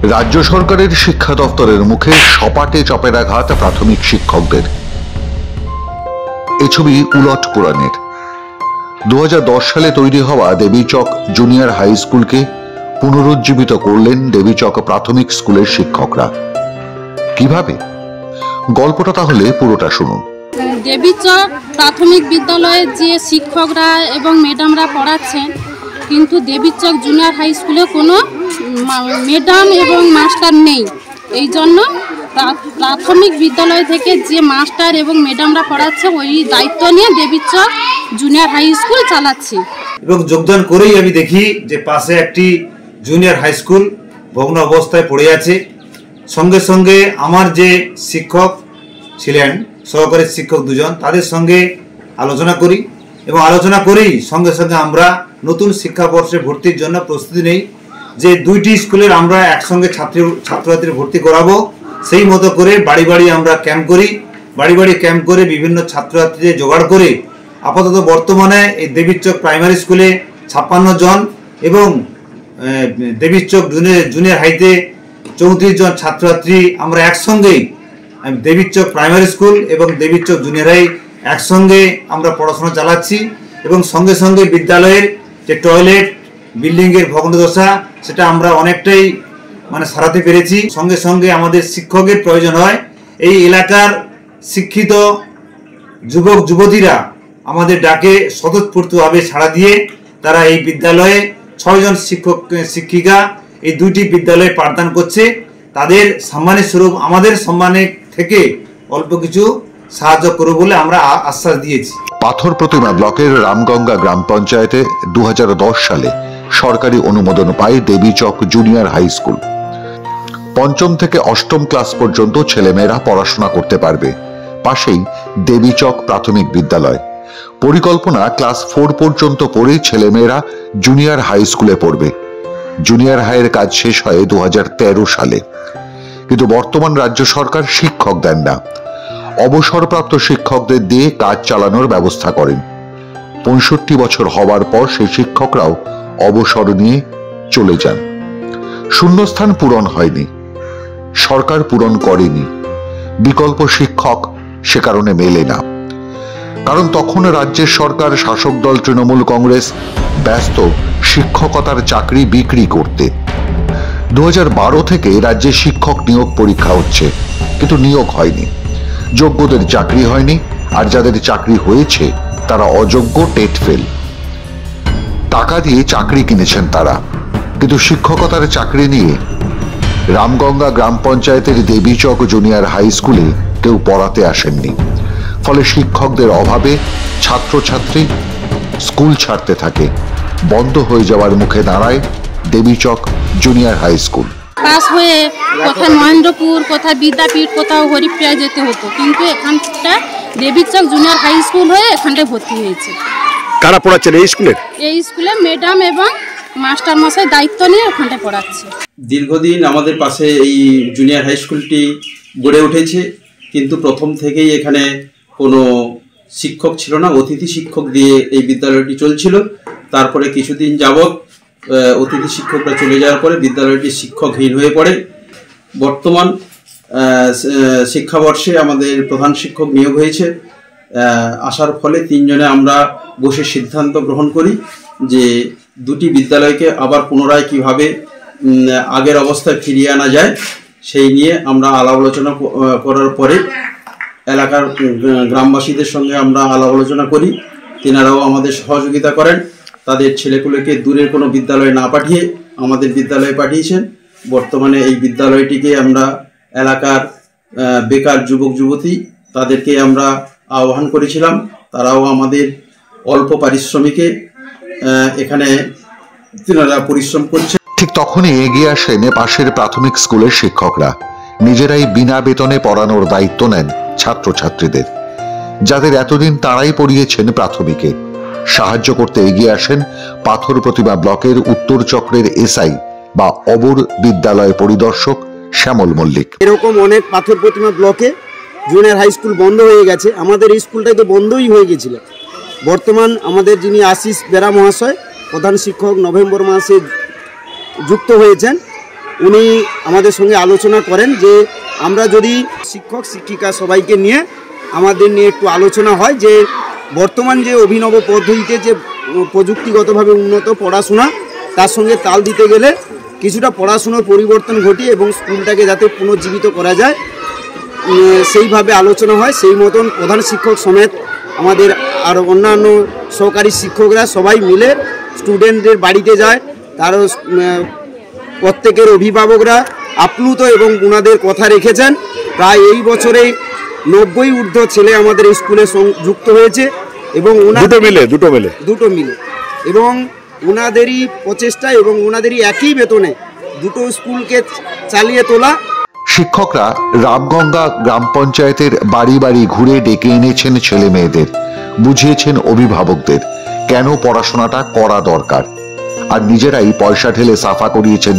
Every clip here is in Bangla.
রাজ্য সরকারের শিক্ষা দপ্তরের মুখে সপাটে চপেরাঘাত প্রাথমিক শিক্ষকদের। এই ছবি উলট পুরাণের। 2010 সালে তৈরি হওয়া দেবীচক জুনিয়র হাই স্কুলকে পুনরুজ্জীবিত করলেন দেবীচক প্রাথমিক স্কুলের শিক্ষকরা। কিভাবে? গল্পটা তাহলে পুরোটা শুনুন। দেবীচক প্রাথমিক বিদ্যালয়ে যে শিক্ষকরা এবং ম্যাডামরা পড়াচ্ছেন, কিন্তু দেবীচক জুনিয়র হাই স্কুলে কোনো ম্যাডাম এবং মাস্টার নেই। এই জন্য প্রাথমিক বিদ্যালয় থেকে যে মাস্টার এবং ম্যাডামরা পড়াচ্ছে ওই দায়িত্ব নিয়ে দেবীচক জুনিয়র হাই স্কুল চালাচ্ছে। এবং যোগদান করেই আমি দেখি যে পাশে একটি জুনিয়র হাই স্কুল ভগ্ন অবস্থায় পড়ে আছে। সঙ্গে সঙ্গে আমার যে শিক্ষক ছিলেন, সহকারী শিক্ষক দুজন, তাদের সঙ্গে আলোচনা করি এবং আলোচনা করেই সঙ্গে সঙ্গে আমরা নতুন শিক্ষাবর্ষে ভর্তির জন্য প্রস্তুতি নেই যে দুইটি স্কুলের আমরা একসঙ্গে ছাত্রছাত্রী ভর্তি করাবো। সেই মতো করে বাড়ি বাড়ি আমরা ক্যাম্প করি। বাড়ি বাড়ি ক্যাম্প করে বিভিন্ন ছাত্রছাত্রীদের জোগাড় করে আপাতত বর্তমানে এই দেবীচক প্রাইমারি স্কুলে 56 জন এবং দেবীচক জুনিয়র হাইতে 34 জন ছাত্রছাত্রী আমরা একসঙ্গেই দেবীচক প্রাইমারি স্কুল এবং দেবীচক জুনিয়র হাই একসঙ্গে আমরা পড়াশোনা চালাচ্ছি। এবং সঙ্গে সঙ্গে বিদ্যালয়ের যে টয়লেট বিল্ডিংয়ের ভগ্নদশা সেটা আমরা অনেকটাই সারাতে পেরেছি। সঙ্গে সঙ্গে আমাদের শিক্ষকের প্রয়োজন হয়। এই এলাকার শিক্ষিত যুবক যুবতীরা আমাদের ডাকে স্বতঃস্ফূর্তভাবে সাড়া দিয়ে তারা এই বিদ্যালয়ে 6 জন শিক্ষক শিক্ষিকা এই দুইটি বিদ্যালয়ে পাঠদান করছে। তাদের সম্মানের স্বরূপ আমাদের সম্মানের থেকে অল্প কিছু সাহায্য করব বলে আমরা আশ্বাস দিয়েছি। পাথর প্রতিমা ব্লকের রামগঙ্গা গ্রাম পঞ্চায়েতে 2010 সালে সরকারি অনুমোদন পায় দেবীচক জুনিয়র হাই স্কুল। 5ম থেকে 8ম ক্লাস পর্যন্ত ছেলেমেয়েরা পড়াশোনা করতে পারবে। পাশেই দেবীচক প্রাথমিক বিদ্যালয়। পরিকল্পনা ক্লাস 4 পর্যন্ত পড়ে ছেলেমেয়েরা জুনিয়র হাই স্কুলে পড়বে। জুনিয়র হাইয়ের কাজ শেষ হয় 2013 সালে। কিন্তু বর্তমান রাজ্য সরকার শিক্ষক দেন না, অবসরপ্রাপ্ত শিক্ষকদের দিয়ে কাজ চালানোর ব্যবস্থা করেন। 65 বছর হওয়ার পর সেই শিক্ষকরাও অবসর নিয়ে চলে যান। শূন্যস্থান পূরণ হয়নি, সরকার পূরণ করেনি, বিকল্প শিক্ষক সে কারণে মেলে না। কারণ তখন রাজ্যের সরকার শাসক দল তৃণমূল কংগ্রেস ব্যস্ত শিক্ষকতার চাকরি বিক্রি করতে। 2012 থেকে রাজ্যে শিক্ষক নিয়োগ পরীক্ষা হচ্ছে, কিন্তু নিয়োগ হয়নি। যোগ্যদের চাকরি হয়নি, আর যাদের চাকরি হয়েছে তারা অযোগ্য, টেট ফেল। টাকা দিয়ে চাকরি কিনেছেন তারা, কিন্তু শিক্ষকতার চাকরি নিয়ে রামগঙ্গা গ্রাম পঞ্চায়েতের দেবীচক জুনিয়র হাই স্কুলে কেউ পড়াতে আসেননি। ফলে শিক্ষকদের অভাবে ছাত্রছাত্রী স্কুল ছাড়তে থাকে। বন্ধ হয়ে যাওয়ার মুখে দাঁড়ায় দেবীচক জুনিয়র হাই স্কুল। পাস হয়ে কোথায় মহেন্দ্রপুর, কোথায় বিদ্যাপীঠ, কোথাও হরিপ্রিয়া যেতে হতো, কিন্তু এখানটা দেবীচক জুনিয়র হাই স্কুল হয়ে এখানটায় ভর্তি হয়েছে। কারা পড়াচ্ছেন এই স্কুলে? এই স্কুলে ম্যাডাম এবং মাস্টার মশাই দায়িত্ব নিয়ে ওখানটায় পড়াচ্ছে। দীর্ঘদিন আমাদের পাশে এই জুনিয়র হাই স্কুলটি গড়ে উঠেছে, কিন্তু প্রথম থেকেই এখানে কোনো শিক্ষক ছিল না, অতিথি শিক্ষক দিয়ে এই বিদ্যালয়টি চলছিল। তারপরে কিছুদিন যাবৎ অতিথি শিক্ষকরা চলে যাওয়ার পরে বিদ্যালয়টি শিক্ষকহীন হয়ে পড়ে। বর্তমান শিক্ষাবর্ষে আমাদের প্রধান শিক্ষক নিয়োগ হয়েছে। আসার ফলে 3 জনে আমরা বসে সিদ্ধান্ত গ্রহণ করি যে দুটি বিদ্যালয়কে আবার পুনরায় কিভাবে আগের অবস্থায় ফিরিয়ে আনা যায় সেই নিয়ে আমরা আলাপ আলোচনা করার পরে এলাকার গ্রামবাসীদের সঙ্গে আমরা আলাপ আলোচনা করি। তিনারাও আমাদের সহযোগিতা করেন। তাদের ছেলেগুলোকে দূরের কোনো বিদ্যালয়ে না পাঠিয়ে আমাদের বিদ্যালয়ে পাঠিয়েছেন। বর্তমানে এই বিদ্যালয়টিকে আমরা এলাকার বেকার যুবক যুবতী তাদেরকে আমরা আহ্বান করেছিলাম। তারাও আমাদের অল্প পারিশ্রমিকে এখানে তিনারা পরিশ্রম করছে। ঠিক তখনই এগিয়ে আসেন পাশের প্রাথমিক স্কুলের শিক্ষকরা। নিজেরাই বিনা বেতনে পড়ানোর দায়িত্ব নেন ছাত্রছাত্রীদের, যাদের এতদিন তারাই পড়িয়েছেন প্রাথমিকে। সাহায্য করতে এগিয়ে আসেন পাথর প্রতিমা ব্লকের উত্তর চক্রের এসআই বা অবর বিদ্যালয় পরিদর্শক শ্যামল মল্লিক। এরকম অনেক পাথর প্রতিমা ব্লকে জুনিয়র হাই স্কুল বন্ধ হয়ে গেছে। আমাদের এই স্কুলটাই তো বন্ধই হয়ে গেছিল। বর্তমান আমাদের যিনি আশিস বেরা মহাশয় প্রধান শিক্ষক নভেম্বর মাসে যুক্ত হয়েছেন। উনি আমাদের সঙ্গে আলোচনা করেন যে আমরা যদি শিক্ষক শিক্ষিকা সবাইকে নিয়ে আমাদের নিয়ে একটু আলোচনা হয় যে বর্তমান যে অভিনব পদ্ধতিতে যে প্রযুক্তিগতভাবে উন্নত পড়াশোনা তার সঙ্গে তাল দিতে গেলে কিছুটা পড়াশোনার পরিবর্তন ঘটিয়ে এবং স্কুলটাকে যাতে পুনর্জীবিত করা যায় সেইভাবে আলোচনা হয়। সেই মতন প্রধান শিক্ষক সমেত আমাদের আর অন্যান্য সহকারী শিক্ষকরা সবাই মিলে স্টুডেন্টদের বাড়িতে যায়। তারও প্রত্যেকের অভিভাবকরা আপ্লুত এবং ওনাদের কথা রেখেছেন। প্রায় এই বছরে 90 ঊর্ধ্ব ছেলে আমাদের স্কুলে যুক্ত হয়েছে এবং দুটো মিলে এবং ওনাদেরই প্রচেষ্টা এবং ওনাদেরই একই বেতনে দুটো স্কুলকে চালিয়ে তোলা। শিক্ষকরা রামগঙ্গা গ্রাম পঞ্চায়েতের বাড়ি বাড়ি ঘুরে ডেকে এনেছেন ছেলে মেয়েদের, বুঝিয়েছেন অভিভাবকদের কেন পড়াশোনাটা করা দরকার, আর নিজেরাই পয়সা ঢেলে সাফা করিয়েছেন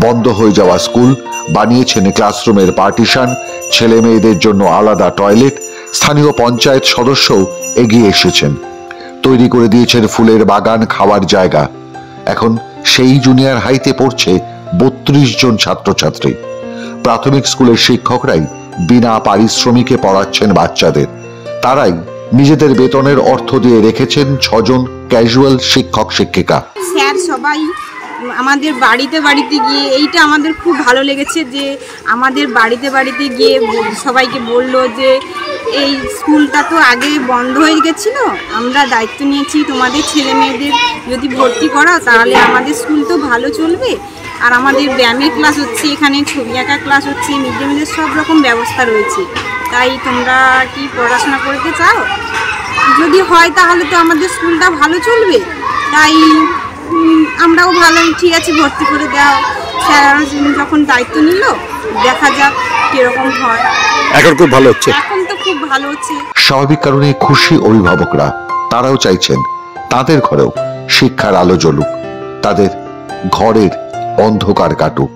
বন্ধ হয়ে যাওয়া স্কুল, বানিয়েছেন ক্লাসরুমের পার্টিশন, ছেলে মেয়েদের জন্য আলাদা টয়লেট। স্থানীয় পঞ্চায়েত সদস্যও এগিয়ে এসেছেন, তৈরি করে দিয়েছেন ফুলের বাগান, খাওয়ার জায়গা। এখন সেই জুনিয়র হাইতে পড়ছে 32 জন ছাত্রছাত্রী। প্রাথমিক স্কুলের শিক্ষকরাই বিনা পারিশ্রমিকে পড়াচ্ছেন বাচ্চাদের। তারাই নিজেদের বেতনের অর্থ দিয়ে রেখেছেন 6 জন ক্যাজুয়াল শিক্ষক শিক্ষিকা। স্যার সবাই আমাদের বাড়িতে বাড়িতে গিয়ে এইটা আমাদের খুব ভালো লেগেছে যে আমাদের বাড়িতে বাড়িতে গিয়ে সবাইকে বলল যে এই স্কুলটা তো আগে বন্ধ হয়ে গেছিল, আমরা দায়িত্ব নিয়েছি তোমাদের ছেলে মেয়েদের যদি ভর্তি করা তাহলে আমাদের স্কুল তো ভালো চলবে। আর আমাদের ব্যায়ামের ক্লাস হচ্ছে, এখানে ছবি আঁকা ক্লাস হচ্ছে, মিড ডে মিলের সব রকম ব্যবস্থা রয়েছে। তাই তোমরা কি পড়াশোনা করতে চাও? যদি হয় তাহলে তো আমাদের স্কুলটা ভালো চলবে। তাই আমরাও ভালোই ঠিক আছে ভর্তি করে দাও। স্যার যখন দায়িত্ব নিল দেখা যাক কিরকম হয়। এখন খুব ভালো হচ্ছে, এখন তো খুব ভালো হচ্ছে। স্বাভাবিক কারণে খুশি অভিভাবকরা, তারাও চাইছেন তাদের ঘরেও শিক্ষার আলো জ্বলুক, তাদের ঘরের অন্ধকার কাটুক।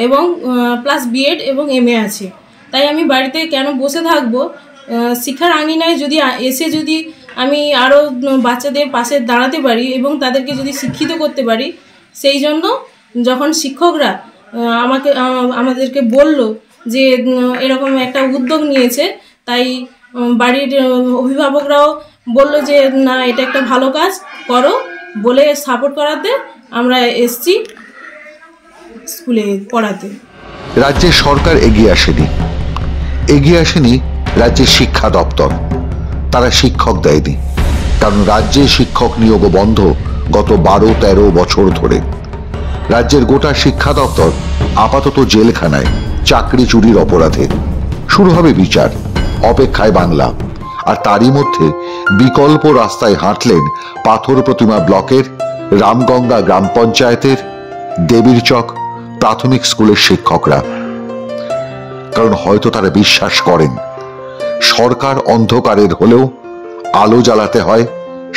এবং প্লাস বিএড এবং এমএ আছে, তাই আমি বাড়িতে কেন বসে থাকবো, শিক্ষার আঙিনায় যদি এসে যদি আমি আরও বাচ্চাদের পাশে দাঁড়াতে পারি এবং তাদেরকে যদি শিক্ষিত করতে পারি, সেই জন্য যখন শিক্ষকরা আমাদেরকে বলল যে এরকম একটা উদ্যোগ নিয়েছে, তাই বাড়ির অভিভাবকরাও বলল যে না এটা একটা ভালো কাজ করো বলে সাপোর্ট করাতে আমরা এসছি স্কুলে পড়াতে। রাজ্যের সরকার এগিয়ে আসেনি রাজ্যের শিক্ষা দপ্তর, তারা শিক্ষক দেয়নি, কারণ রাজ্যে শিক্ষক নিয়োগ বন্ধ গত 12-13 বছর ধরে। রাজ্যের গোটা শিক্ষা দপ্তর আপাতত জেলখানায় চাকরি চুরির অপরাধে। শুরু হবে বিচার, অপেক্ষায় বাংলা। আর তারই মধ্যে বিকল্প রাস্তায় হাঁটলেন পাথর প্রতিমা ব্লকের রামগঙ্গা গ্রাম পঞ্চায়েতের দেবীরচক প্রাথমিক স্কুলের শিক্ষকরা। কারণ হয়তো তারা বিশ্বাস করেন সরকার অন্ধকারের হলেও আলো জ্বালাতে হয়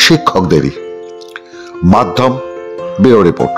শিক্ষকদেরই। মাধ্যম ব্যুরো রিপোর্ট।